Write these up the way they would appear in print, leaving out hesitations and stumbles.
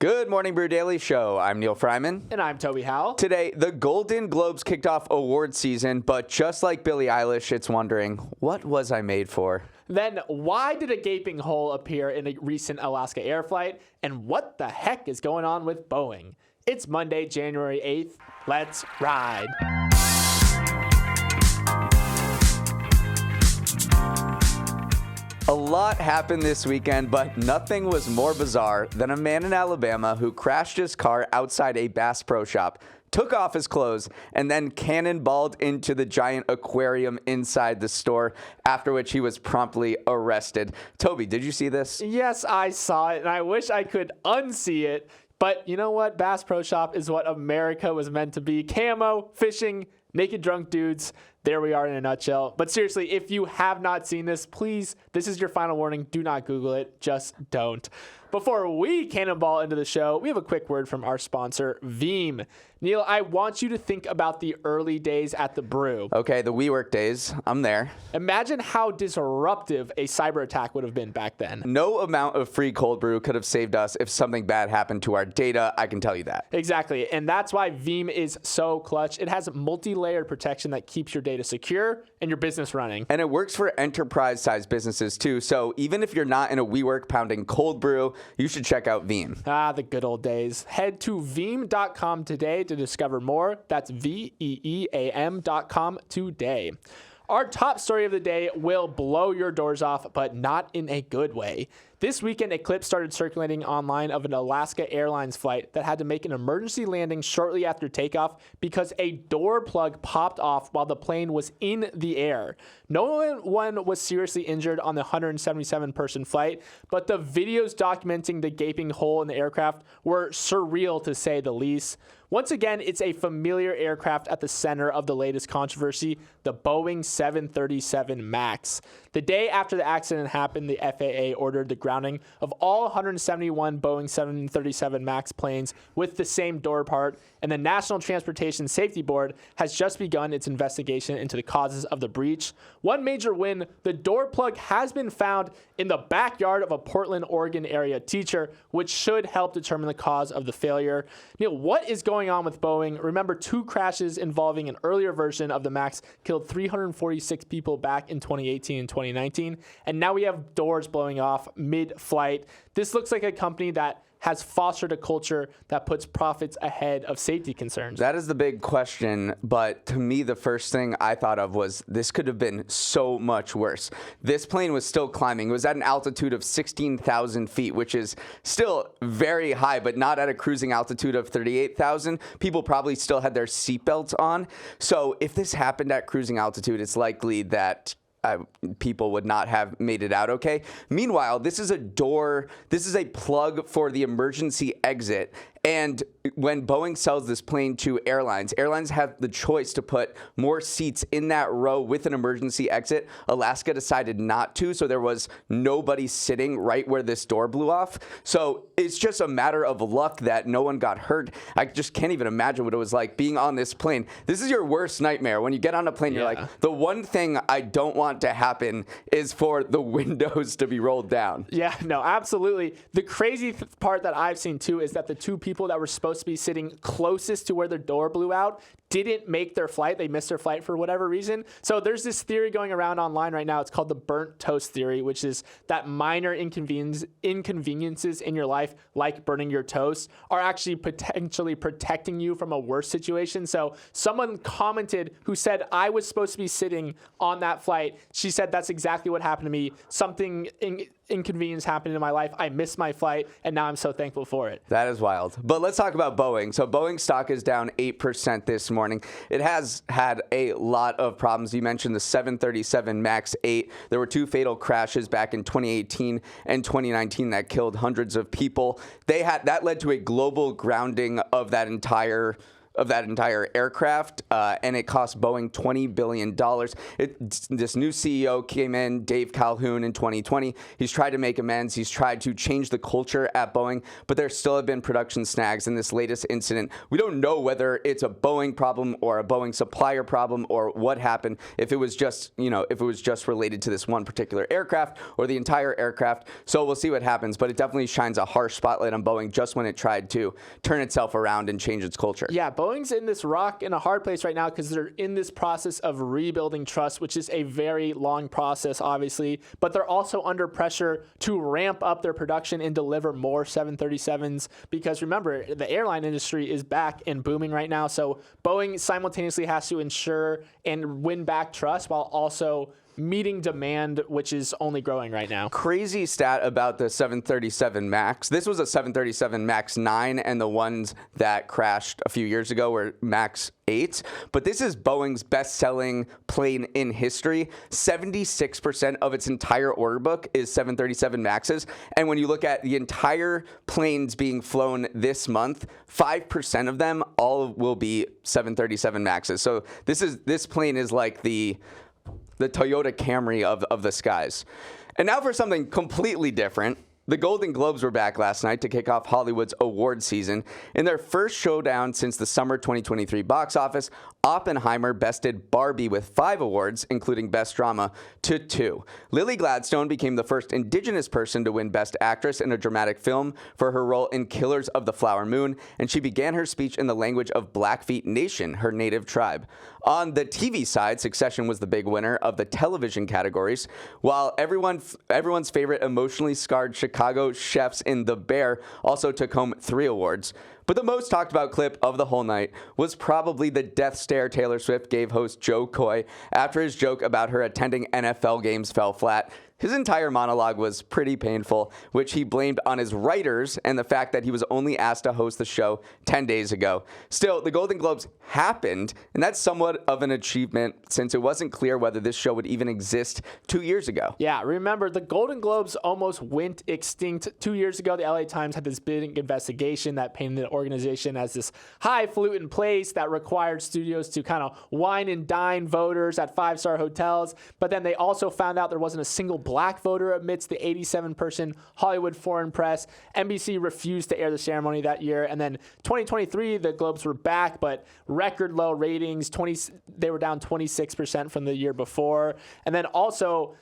Good morning, Brew Daily Show. I'm Neal Fryman. And I'm Toby Howell. Today, the Golden Globes kicked off award season, but just like Billie Eilish, it's wondering, what was I made for? Then, why did a gaping hole appear in a recent Alaska Air flight? And what the heck is going on with Boeing? It's Monday, January 8th. Let's ride. A lot happened this weekend, but nothing was more bizarre than a man in Alabama who crashed his car outside a Bass Pro Shop, took off his clothes, and then cannonballed into the giant aquarium inside the store, after which he was promptly arrested. Toby, did you see this? Yes, I saw it, and I wish I could unsee it. But you know what? Bass Pro Shop is what America was meant to be. Camo, fishing, naked drunk dudes. There we are in a nutshell. But seriously, if you have not seen this, please, this is your final warning. Do not Google it. Just don't. Before we cannonball into the show, we have a quick word from our sponsor, Veeam. Neal, I want you to think about the early days at the Brew. Okay, the WeWork days. I'm there. Imagine how disruptive a cyber attack would have been back then. No amount of free cold brew could have saved us if something bad happened to our data. I can tell you that. Exactly, and that's why Veeam is so clutch. It has multi-layered protection that keeps your data secure and your business running. And it works for enterprise-sized businesses too. So even if you're not in a WeWork pounding cold brew, you should check out Veeam. Ah, the good old days. Head to veeam.com today to discover more. That's VEEAM.com today. Our top story of the day will blow your doors off, but not in a good way. This weekend, a clip started circulating online of an Alaska Airlines flight that had to make an emergency landing shortly after takeoff because a door plug popped off while the plane was in the air. No one was seriously injured on the 177-person flight, but the videos documenting the gaping hole in the aircraft were surreal to say the least. Once again, it's a familiar aircraft at the center of the latest controversy, the Boeing 737 MAX. The day after the accident happened, the FAA ordered the grounding of all 171 Boeing 737 MAX planes with the same door part, and the National Transportation Safety Board has just begun its investigation into the causes of the breach. One major win, the door plug has been found in the backyard of a Portland, Oregon area teacher, which should help determine the cause of the failure. Neal, what is going on with Boeing? Remember, two crashes involving an earlier version of the MAX killed 346 people back in 2018 and 2019, and now we have doors blowing off mid-flight. This looks like a company that has fostered a culture that puts profits ahead of safety concerns. That is the big question, but to me, the first thing I thought of was this could have been so much worse. This plane was still climbing. It was at an altitude of 16,000 feet, which is still very high, but not at a cruising altitude of 38,000. People probably still had their seatbelts on. So if this happened at cruising altitude, it's likely that people would not have made it out okay. Meanwhile, this is a plug for the emergency exit. And when Boeing sells this plane to airlines have the choice to put more seats in that row with an emergency exit. Alaska decided not to, so there was nobody sitting right where this door blew off. So it's just a matter of luck that no one got hurt. I just can't even imagine what it was like being on this plane. This is your worst nightmare. When you get on a plane, you're like, the one thing I don't want to happen is for the windows to be rolled down. Yeah, no, absolutely. The crazy part that I've seen too is that the two people that were supposed to be sitting closest to where the door blew out didn't make their flight. They missed their flight for whatever reason. So there's this theory going around online right now. It's called the burnt toast theory, which is that minor inconveniences in your life, like burning your toast, are actually potentially protecting you from a worse situation. So someone commented who said, I was supposed to be sitting on that flight. She said, that's exactly what happened to me. Something inconvenience happened in my life. I missed my flight, and now I'm so thankful for it. That is wild. But let's talk about Boeing. So Boeing stock is down 8% this morning. It has had a lot of problems. You mentioned the 737 MAX 8. There were two fatal crashes back in 2018 and 2019 that killed hundreds of people. That led to a global grounding of that entire of that entire aircraft, and it cost Boeing $20 billion. This new CEO came in, Dave Calhoun, in 2020. He's tried to make amends. He's tried to change the culture at Boeing, but there still have been production snags in this latest incident. We don't know whether it's a Boeing problem or a Boeing supplier problem or what happened, if it was just, if it was just related to this one particular aircraft or the entire aircraft. So we'll see what happens, but it definitely shines a harsh spotlight on Boeing just when it tried to turn itself around and change its culture. Yeah, Boeing's in this rock in a hard place right now because they're in this process of rebuilding trust, which is a very long process, obviously, but they're also under pressure to ramp up their production and deliver more 737s because remember, the airline industry is back and booming right now. So Boeing simultaneously has to ensure and win back trust while also meeting demand, which is only growing right now. Crazy stat about the 737 MAX. This was a 737 MAX 9, and the ones that crashed a few years ago were MAX 8. But this is Boeing's best-selling plane in history. 76% of its entire order book is 737 MAXes. And when you look at the entire planes being flown this month, 5% of them all will be 737 MAXes. So this plane is like the Toyota Camry of the skies. And now for something completely different. The Golden Globes were back last night to kick off Hollywood's award season. In their first showdown since the summer 2023 box office, Oppenheimer bested Barbie with 5 awards, including Best Drama, to 2. Lily Gladstone became the first Indigenous person to win Best Actress in a dramatic film for her role in Killers of the Flower Moon, and she began her speech in the language of Blackfeet Nation, her native tribe. On the TV side, Succession was the big winner of the television categories, while everyone's favorite emotionally scarred Chicago chefs in The Bear also took home 3 awards. But the most talked about clip of the whole night was probably the death stare Taylor Swift gave host Joe Coy after his joke about her attending NFL games fell flat. His entire monologue was pretty painful, which he blamed on his writers and the fact that he was only asked to host the show 10 days ago. Still, the Golden Globes happened, and that's somewhat of an achievement since it wasn't clear whether this show would even exist 2 years ago. Yeah, remember, the Golden Globes almost went extinct 2 years ago. The LA Times had this big investigation that painted the organization as this highfalutin place that required studios to kind of wine and dine voters at 5-star hotels. But then they also found out there wasn't a single black voter amidst the 87-person Hollywood Foreign Press. NBC refused to air the ceremony that year. And then 2023, the Globes were back, but record low ratings. They were down 26% from the year before. And then also,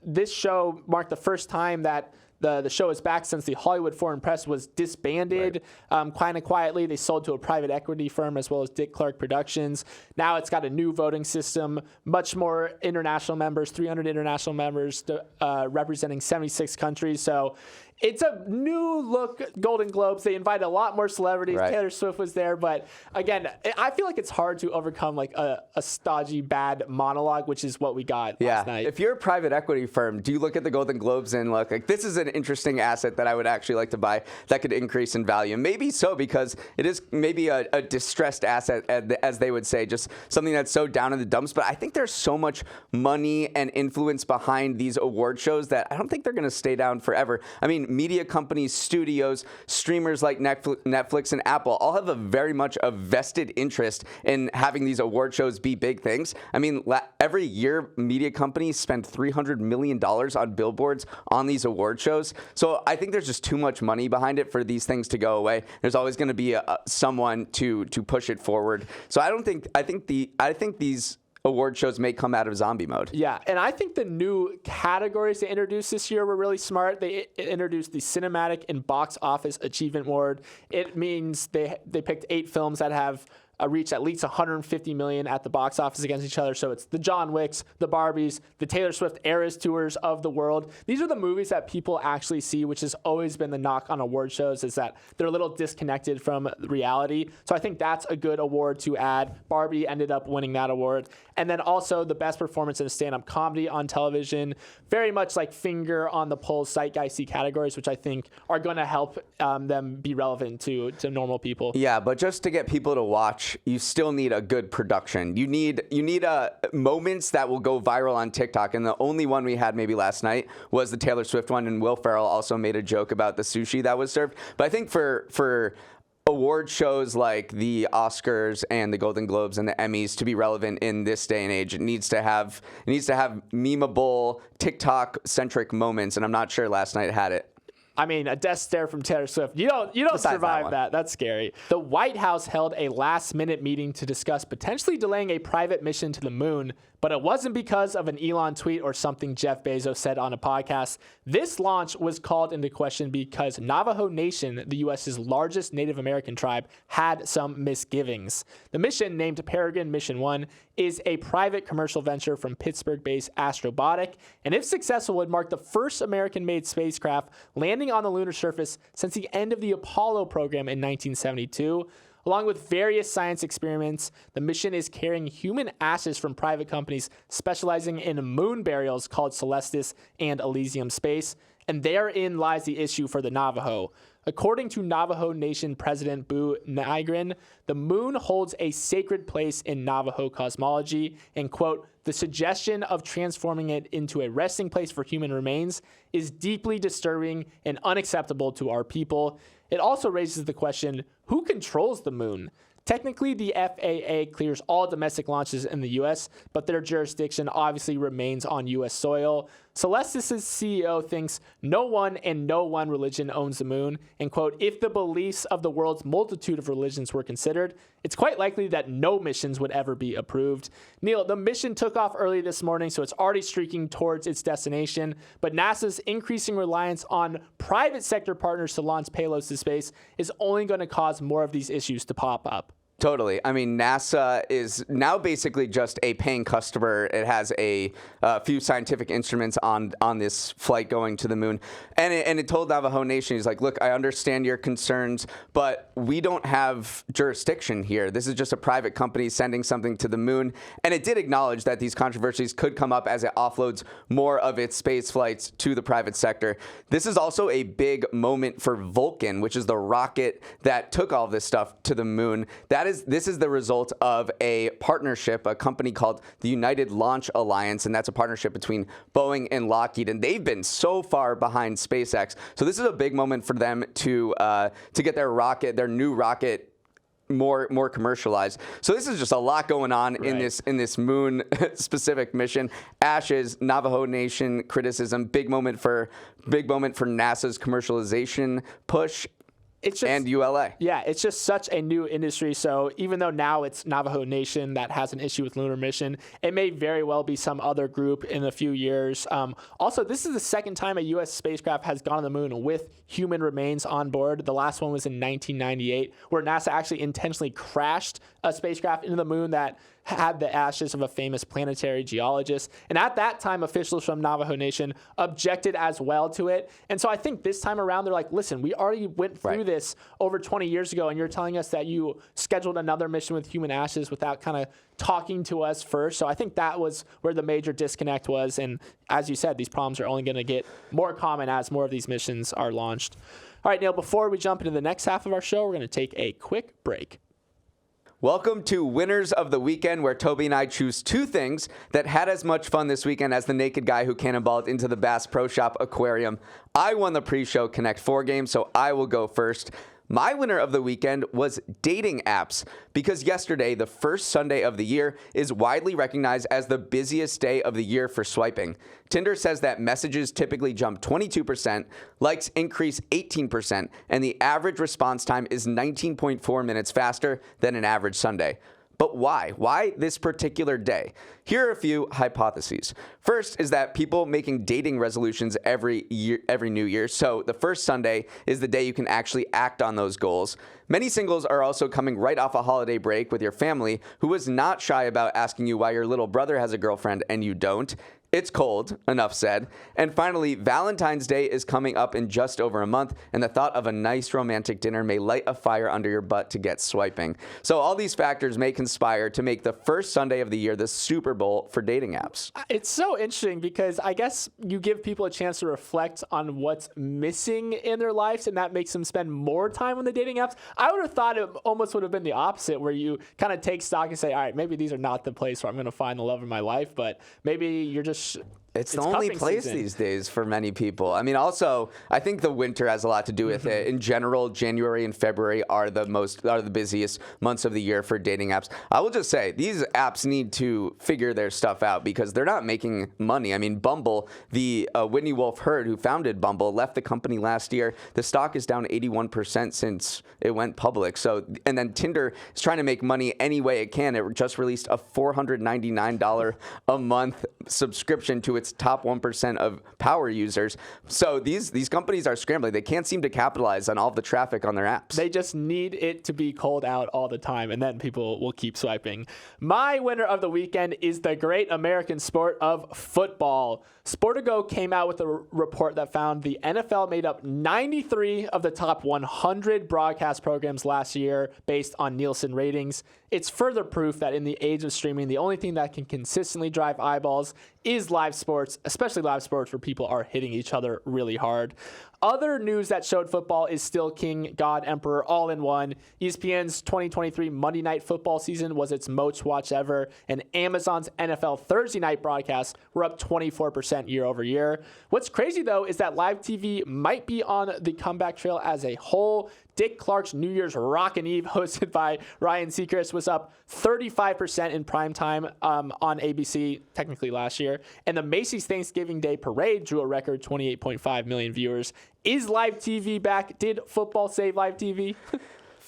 this show marked the first time that the show is back since the Hollywood Foreign Press was disbanded kind of quietly. They sold to a private equity firm as well as Dick Clark Productions. Now it's got a new voting system, much more international members, 300 international members representing 76 countries. So it's a new look Golden Globes. They invited a lot more celebrities. Right. Taylor Swift was there. But again, I feel like it's hard to overcome like a stodgy, bad monologue, which is what we got last night. If you're a private equity firm, do you look at the Golden Globes and look like this is an interesting asset that I would actually like to buy that could increase in value? Maybe so, because it is maybe a distressed asset, as they would say, just something that's so down in the dumps. But I think there's so much money and influence behind these award shows that I don't think they're going to stay down forever. I mean, media companies, studios, streamers like Netflix and Apple all have very much a vested interest in having these award shows be big things. I mean, every year, media companies spend $300 million on billboards on these award shows. So I think there's just too much money behind it for these things to go away. There's always going to be someone to push it forward. So I think these award shows may come out of zombie mode. Yeah, and I think the new categories they introduced this year were really smart. They introduced the Cinematic and Box Office Achievement Award. It means they picked 8 films that have reached at least $150 million at the box office against each other. So it's the John Wicks, the Barbies, the Taylor Swift Eras Tours of the world. These are the movies that people actually see, which has always been the knock on award shows, is that they're a little disconnected from reality. So I think that's a good award to add. Barbie ended up winning that award. And then also the best performance in a stand-up comedy on television. Very much like finger on the pulse, zeitgeisty categories, which I think are going to help them be relevant to normal people. Yeah, but just to get people to watch, you still need a good production. You need moments that will go viral on TikTok, and the only one we had maybe last night was the Taylor Swift one, and Will Ferrell also made a joke about the sushi that was served. But I think for award shows like the Oscars and the Golden Globes and the Emmys to be relevant in this day and age. It needs to have memeable, TikTok-centric moments, and I'm not sure last night had it. I mean, a death stare from Taylor Swift. You don't survive that. That's scary. The White House held a last-minute meeting to discuss potentially delaying a private mission to the moon, but it wasn't because of an Elon tweet or something Jeff Bezos said on a podcast. This launch was called into question because Navajo Nation, the U.S.'s largest Native American tribe, had some misgivings. The mission, named Peregrine Mission 1, is a private commercial venture from Pittsburgh-based Astrobotic, and if successful, would mark the first American-made spacecraft landing on the lunar surface since the end of the Apollo program in 1972. Along with various science experiments, the mission is carrying human ashes from private companies specializing in moon burials called Celestis and Elysium Space, and therein lies the issue for the Navajo. According to Navajo Nation President Brew, the moon holds a sacred place in Navajo cosmology, and, quote, the suggestion of transforming it into a resting place for human remains is deeply disturbing and unacceptable to our people. It also raises the question, who controls the moon? Technically, the FAA clears all domestic launches in the U.S., but their jurisdiction obviously remains on U.S. soil. Celestis' CEO thinks no one and no one religion owns the moon, and, quote, if the beliefs of the world's multitude of religions were considered, it's quite likely that no missions would ever be approved. Neal, the mission took off early this morning, so it's already streaking towards its destination, but NASA's increasing reliance on private sector partners to launch payloads to space is only going to cause more of these issues to pop up. Totally. I mean, NASA is now basically just a paying customer. It has a few scientific instruments on this flight going to the moon. And it told Navajo Nation, he's like, look, I understand your concerns, but we don't have jurisdiction here. This is just a private company sending something to the moon. And it did acknowledge that these controversies could come up as it offloads more of its space flights to the private sector. This is also a big moment for Vulcan, which is the rocket that took all this stuff to the moon. This is the result of a partnership, a company called the United Launch Alliance, and that's a partnership between Boeing and Lockheed, and they've been so far behind SpaceX. So this is a big moment for them to get their new rocket more commercialized. So this is just a lot going on in this moon specific mission. Ashes, Navajo Nation criticism, big moment for NASA's commercialization push. And ULA. Yeah, it's just such a new industry. So even though now it's Navajo Nation that has an issue with lunar mission, it may very well be some other group in a few years. Also, this is the second time a U.S. spacecraft has gone to the moon with human remains on board. The last one was in 1998, where NASA actually intentionally crashed a spacecraft into the moon that had the ashes of a famous planetary geologist. And at that time, officials from Navajo Nation objected as well to it. And so I think this time around, they're like, listen, we already went through this over 20 years ago, and you're telling us that you scheduled another mission with human ashes without kind of talking to us first. So I think that was where the major disconnect was. And as you said, these problems are only going to get more common as more of these missions are launched. All right, Neal, before we jump into the next half of our show, we're going to take a quick break. Welcome to Winners of the Weekend, where Toby and I choose two things that had as much fun this weekend as the naked guy who cannonballed into the Bass Pro Shop aquarium. I won the pre-show Connect 4 game, so I will go first. My winner of the weekend was dating apps, because yesterday, the first Sunday of the year, is widely recognized as the busiest day of the year for swiping. Tinder says that messages typically jump 22%, likes increase 18%, and the average response time is 19.4 minutes faster than an average Sunday. But why? Why this particular day? Here are a few hypotheses. First is that people making dating resolutions every New Year. So the first Sunday is the day you can actually act on those goals. Many singles are also coming right off a holiday break with your family, who was not shy about asking you why your little brother has a girlfriend and you don't. It's cold, enough said. And finally, Valentine's Day is coming up in just over a month, and the thought of a nice romantic dinner may light a fire under your butt to get swiping. So all these factors may conspire to make the first Sunday of the year the Super Bowl for dating apps. It's so interesting because I guess you give people a chance to reflect on what's missing in their lives, and that makes them spend more time on the dating apps. I would have thought it almost would have been the opposite, where you kind of take stock and say, all right, maybe these are not the place where I'm going to find the love of my life, but maybe you're just It's the only place these days for many people. I mean, also, I think the winter has a lot to do with it. In general, January and February are the busiest months of the year for dating apps. I will just say, these apps need to figure their stuff out because they're not making money. I mean, Bumble, the Whitney Wolfe Herd, who founded Bumble, left the company last year. The stock is down 81% since it went public. So, and then Tinder is trying to make money any way it can. It just released a $499 a month subscription to its top 1% of power users. So these companies are scrambling. They can't seem to capitalize on all of the traffic on their apps. They just need it to be cold out all the time, and then people will keep swiping. My winner of the weekend is the great American sport of football. Sportigo came out with a report that found the NFL made up 93 of the top 100 broadcast programs last year based on Nielsen ratings. It's further proof that in the age of streaming, the only thing that can consistently drive eyeballs is live sports, especially live sports where people are hitting each other really hard. Other news that showed football is still king, God, emperor, all in one. ESPN's 2023 Monday Night Football season was its most watched ever, and Amazon's NFL Thursday night broadcasts were up 24% year over year. What's crazy, though, is that live TV might be on the comeback trail as a whole. Dick Clark's New Year's Rockin' Eve, hosted by Ryan Seacrest, was up 35% in primetime on ABC, technically last year. And the Macy's Thanksgiving Day Parade drew a record 28.5 million viewers. Is live TV back? Did football save live TV?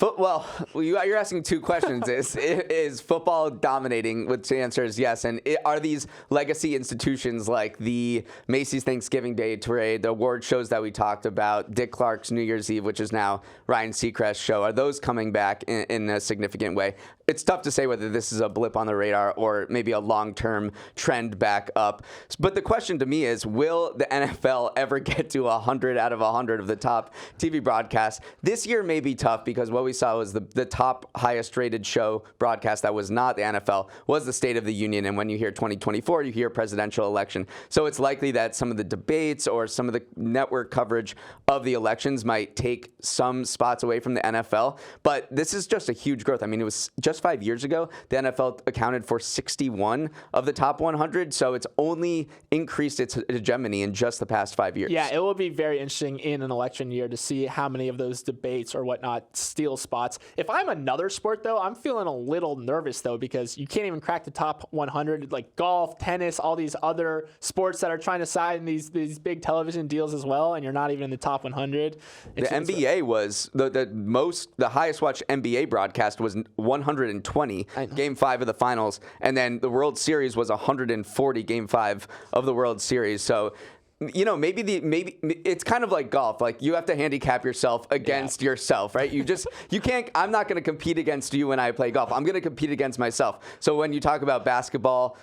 Well, you're asking two questions. Is football dominating? Which the answer is yes. And are these legacy institutions like the Macy's Thanksgiving Day Parade, the award shows that we talked about, Dick Clark's New Year's Eve, which is now Ryan Seacrest's show, are those coming back in a significant way? It's tough to say whether this is a blip on the radar or maybe a long-term trend back up. But the question to me is, will the NFL ever get to 100 out of 100 of the top TV broadcasts? This year may be tough because what we saw was the top highest rated show broadcast that was not the NFL was the State of the Union. And when you hear 2024, you hear presidential election. So it's likely that some of the debates or some of the network coverage of the elections might take some spots away from the NFL. But this is just a huge growth. I mean, it was just 5 years ago, the NFL accounted for 61 of the top 100. So it's only increased its hegemony in just the past 5 years. Yeah, it will be very interesting in an election year to see how many of those debates or whatnot steal spots. If I'm another sport, though, I'm feeling a little nervous, though, because you can't even crack the top 100, like golf, tennis, all these other sports that are trying to sign these big television deals as well, and you're not even in the top 100. The NBA was the highest watched NBA broadcast was 120, Game 5 of the finals, and then the World Series was 140, Game 5 of the World Series. So, you know, maybe it's kind of like golf. Like, you have to handicap yourself against yourself, right? You can't. I'm not going to compete against you when I play golf. I'm going to compete against myself. So when you talk about basketball,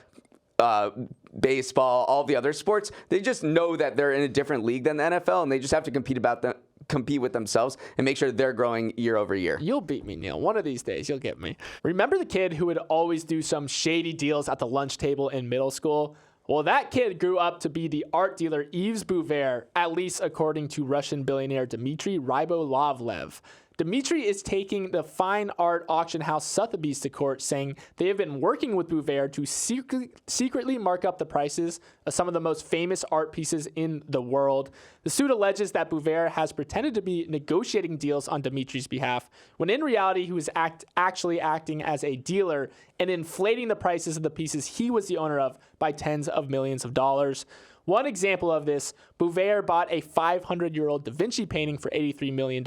baseball, all the other sports, they just know that they're in a different league than the NFL, and they just have to compete with themselves and make sure they're growing year over year. You'll beat me, Neal. One of these days, you'll get me. Remember the kid who would always do some shady deals at the lunch table in middle school? Well, that kid grew up to be the art dealer Yves Bouvert, at least according to Russian billionaire Dmitry Rybolovlev. Dmitry is taking the fine art auction house Sotheby's to court, saying they have been working with Bouvert to secretly mark up the prices of some of the most famous art pieces in the world. The suit alleges that Bouvert has pretended to be negotiating deals on Dmitry's behalf, when in reality he was actually acting as a dealer and inflating the prices of the pieces he was the owner of by tens of millions of dollars. One example of this, Bouvert bought a 500-year-old Da Vinci painting for $83 million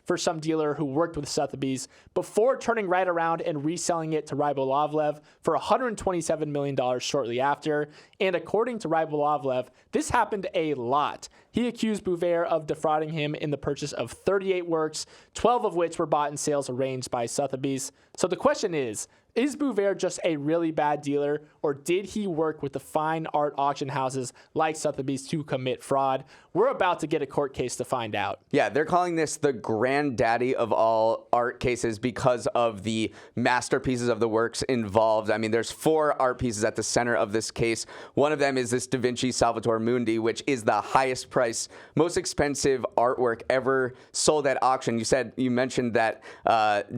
for some dealer who worked with Sotheby's before turning right around and reselling it to Rybolovlev for $127 million shortly after. And according to Rybolovlev, this happened a lot. He accused Bouvert of defrauding him in the purchase of 38 works, 12 of which were bought in sales arranged by Sotheby's. So the question is Bouvert just a really bad dealer, or did he work with the fine art auction houses like Sotheby's to commit fraud? We're about to get a court case to find out. Yeah, they're calling this the granddaddy of all art cases because of the masterpieces of the works involved. I mean, there's 4 art pieces at the center of this case. One of them is this Da Vinci Salvator Mundi, which is the highest price, most expensive artwork ever sold at auction. You mentioned that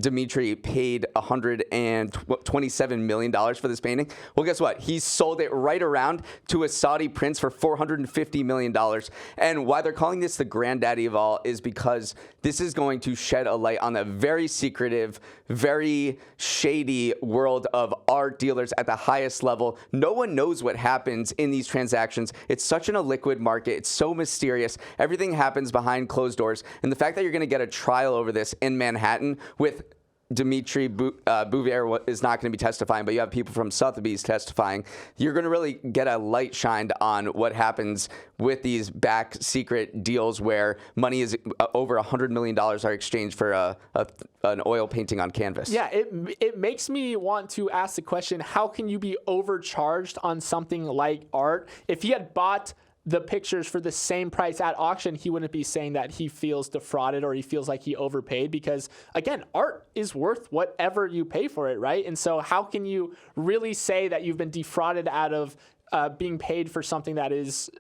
Dmitry paid $27 million for this painting. Well, guess what? He sold it right around to a Saudi prince for $450 million. And why they're calling this the granddaddy of all is because this is going to shed a light on the very secretive, very shady world of art dealers at the highest level. No one knows what happens in these transactions. It's such an illiquid market. It's so mysterious. Everything happens behind closed doors. And the fact that you're going to get a trial over this in Manhattan with Dimitri Bouvier is not going to be testifying, but you have people from Sotheby's testifying. You're going to really get a light shined on what happens with these back secret deals where money is over $100 million are exchanged for an oil painting on canvas. Yeah, it makes me want to ask the question, how can you be overcharged on something like art? If he had bought the pictures for the same price at auction, he wouldn't be saying that he feels defrauded or he feels like he overpaid because, again, art is worth whatever you pay for it, right? And so how can you really say that you've been defrauded out of being paid for something that is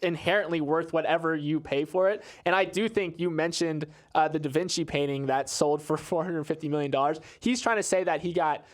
inherently worth whatever you pay for it? And I do think you mentioned the Da Vinci painting that sold for $450 million. He's trying to say that he got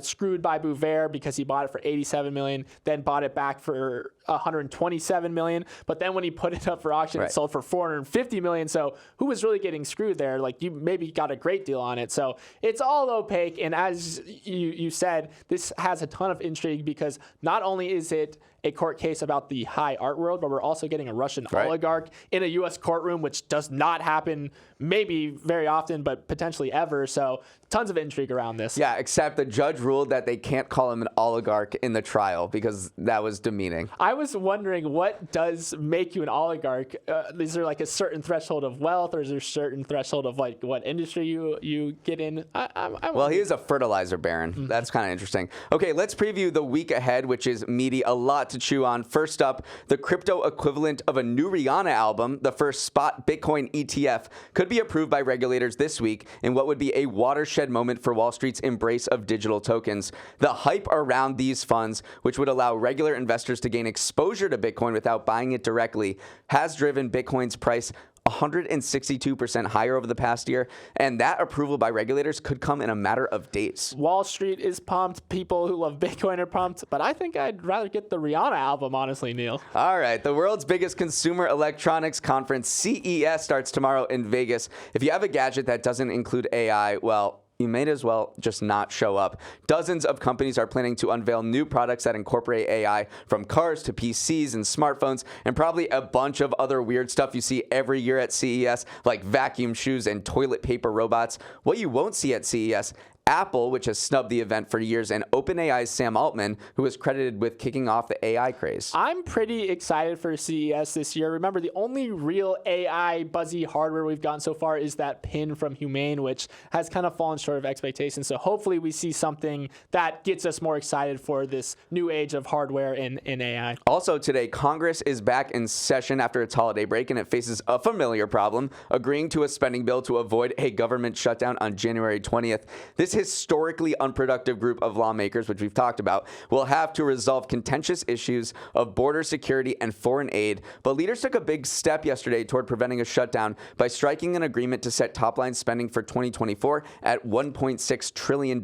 screwed by Bouvier because he bought it for $87 million, then bought it back for $127 million. But then when he put it up for auction, It sold for $450 million. So who was really getting screwed there? Like, you maybe got a great deal on it. So it's all opaque. And as you said, this has a ton of intrigue because not only is it a court case about the high art world, but we're also getting a Russian oligarch in a U.S. courtroom, which does not happen maybe very often, but potentially ever. So tons of intrigue around this. Yeah, except the judge ruled that they can't call him an oligarch in the trial because that was demeaning. I was wondering, what does make you an oligarch? Is there like a certain threshold of wealth, or is there a certain threshold of like what industry you get in? Well, he is a fertilizer baron. Mm-hmm. That's kind of interesting. Okay, let's preview the week ahead, which is meaty, a lot to chew on. First up, the crypto equivalent of a new Rihanna album, the first spot Bitcoin ETF, could be approved by regulators this week in what would be a watershed moment for Wall Street's embrace of digital tokens. The hype around these funds, which would allow regular investors to gain exposure to Bitcoin without buying it directly, has driven Bitcoin's price 162% higher over the past year, and that approval by regulators could come in a matter of days. Wall Street is pumped. People who love Bitcoin are pumped, but I think I'd rather get the Rihanna album, honestly, Neal. All right, the world's biggest consumer electronics conference, CES, starts tomorrow in Vegas. If you have a gadget that doesn't include AI, well, you may as well just not show up. Dozens of companies are planning to unveil new products that incorporate AI, from cars to PCs and smartphones, and probably a bunch of other weird stuff you see every year at CES, like vacuum shoes and toilet paper robots. What you won't see at CES: Apple, which has snubbed the event for years, and OpenAI's Sam Altman, who is credited with kicking off the AI craze. I'm pretty excited for CES this year. Remember, the only real AI buzzy hardware we've gotten so far is that pin from Humane, which has kind of fallen short of expectations. So hopefully we see something that gets us more excited for this new age of hardware in AI. Also today, Congress is back in session after its holiday break, and it faces a familiar problem: agreeing to a spending bill to avoid a government shutdown on January 20th. This historically unproductive group of lawmakers, which we've talked about, will have to resolve contentious issues of border security and foreign aid. But leaders took a big step yesterday toward preventing a shutdown by striking an agreement to set top-line spending for 2024 at $1.6 trillion.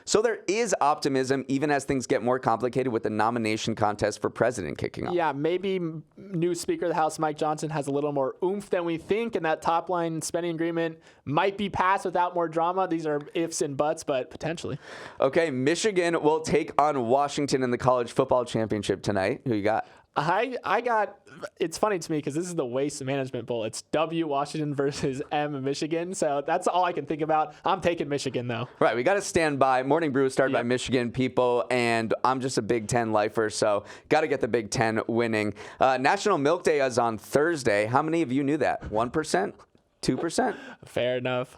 So there is optimism, even as things get more complicated with the nomination contest for president kicking off. Yeah, maybe new Speaker of the House Mike Johnson has a little more oomph than we think, and that top-line spending agreement might be passed without more drama. These are ifs and buts, but potentially. Okay, Michigan will take on Washington in the college football championship tonight. Who you got? I got, it's funny to me because this is the Waste Management Bowl. It's W Washington versus M Michigan. So that's all I can think about. I'm taking Michigan, though. Right. We got to stand by. Morning Brew is started by Michigan people, and I'm just a Big Ten lifer, so got to get the Big Ten winning. National Milk Day is on Thursday. How many of you knew that? 1%? 2%? Fair enough.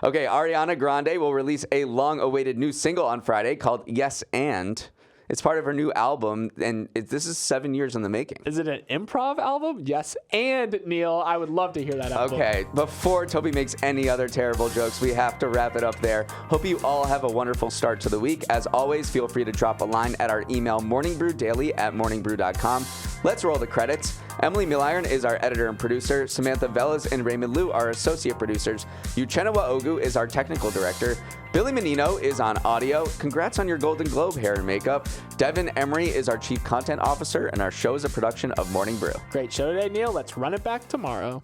Okay, Ariana Grande will release a long-awaited new single on Friday called Yes and. It's part of her new album, and this is 7 years in the making. Is it an improv album? Yes and, Neal. I would love to hear that album. Okay, before Toby makes any other terrible jokes, we have to wrap it up there. Hope you all have a wonderful start to the week. As always, feel free to drop a line at our email, morningbrewdaily@morningbrew.com. Let's roll the credits. Emily Milliron is our editor and producer. Samantha Velas and Raymond Liu are associate producers. Uchenna Ogu is our technical director. Billy Menino is on audio. Congrats on your Golden Globe hair and makeup. Devin Emery is our chief content officer, and our show is a production of Morning Brew. Great show today, Neal. Let's run it back tomorrow.